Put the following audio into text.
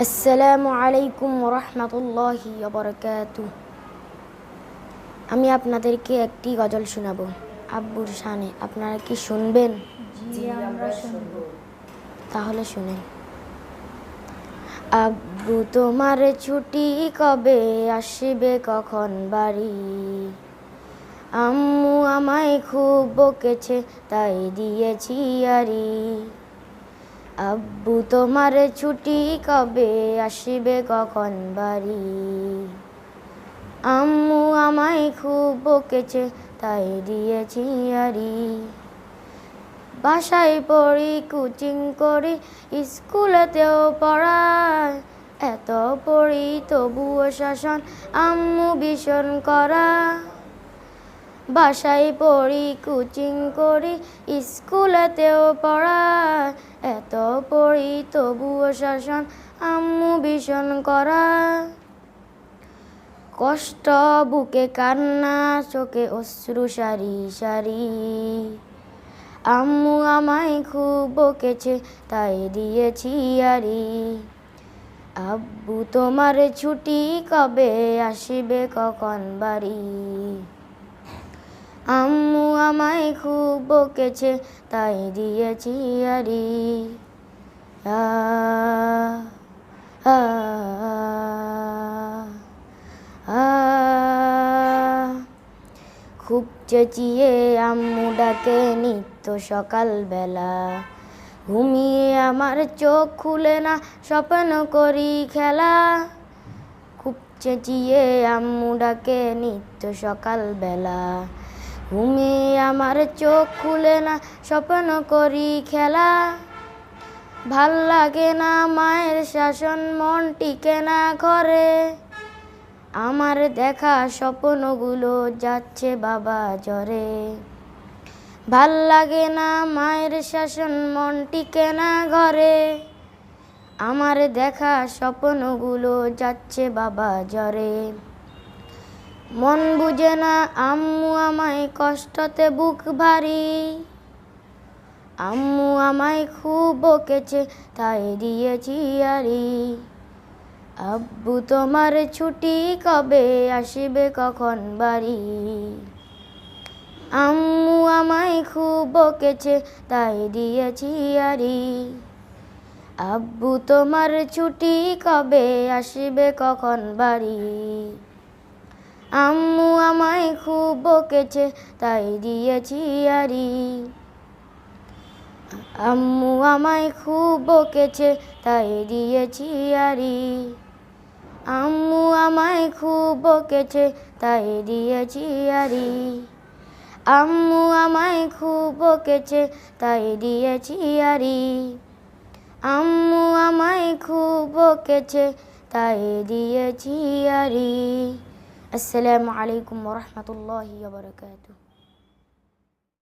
আসসালামু আলাইকুম রহমতুল্লাহি ওয়া আমি আপনাদেরকে একটি গজল শোনাবো আব্বুর শানে। আপনারা কি শুনবেন? জি, আমরা শুনবো। তাহলে শুনেন। আব্বু তোমার ছুটি কবে, আসবে কখন বাড়ি? আম্মু আমায় খুব বকেছে, তাই দিয়েছি আরি। আব্বু তোমার ছুটি কবে, আসবে কখন বাড়ি? আম্মু আমায় খুব বকেছে, তাই দিয়েছি আরি। বাসায় পড়ি, কোচিং করি, স্কুলেতেও পড়ায়। এত পড়ি তবুও শাসন আম্মু ভীষণ করা। বাসায় পড়ি, কোচিং করি, স্কুলেতেও পড়ায়। এত পড়ি তবুও শাসন আম্মু ভীষণ করা। কষ্ট বুকে কান্না, চোখে অশ্রু সারি সারি। আম্মু আমায় খুব বকেছে, তাই দিয়েছি আরি। আব্বু তোমার ছুটি কবে, আসবে কখন বাড়ি? আম্মু আমায় খুব বকেছে, তাই দিয়েছি আরি। আ আ আ খুব চেঁচিয়ে আম্মু ডাকে নিত্য সকালবেলা। ঘুমিয়ে আমার চোখ খুলে না, স্বপ্ন করি খেলা। খুব চেঁচিয়ে আম্মু ডাকে নিত্য সকালবেলা। ঘুমিয়ে আমার চোখ খুলে না, স্বপ্ন করি খেলা। ভাল লাগে না মায়ের শাসন, মন টিকে না ঘরে। আমার দেখা স্বপ্নগুলো যাচ্ছে বাবা জ্বরে। ভাল লাগে না মায়ের শাসন, মন টিকে না ঘরে। আমার দেখা স্বপ্নগুলো যাচ্ছে বাবা জ্বরে। মন বুঝে না আম্মু আমায়, কষ্টতে বুক ভারী। আম্মু আমায় খুব বকেছে, তাই দিয়েছি আরি। আব্বু তোমার ছুটি কবে, আসবে কখন বাড়ি? আম্মু আমায় খুব বকেছে, তাই দিয়েছি আরি। আব্বু তোমার ছুটি কবে, আসবে কখন বাড়ি? আম্মু আমায় খুব বকেছে, তাই দিয়েছি আরি। আম্মু আমায় খুব বকেছে, তাই দিয়েছি আরি। আম্মু আমায় খুব বকেছে, তাই দিয়েছি আরি। আম্মু আমায় খুব বকেছে, তাই দিয়েছি আরি। আম্মু আমায় খুব বকেছে, তাই দিয়েছি আরি। আসসালামু আলাইকুম ওয়া রাহমাতুল্লাহি ওয়া বারাকাতুহু।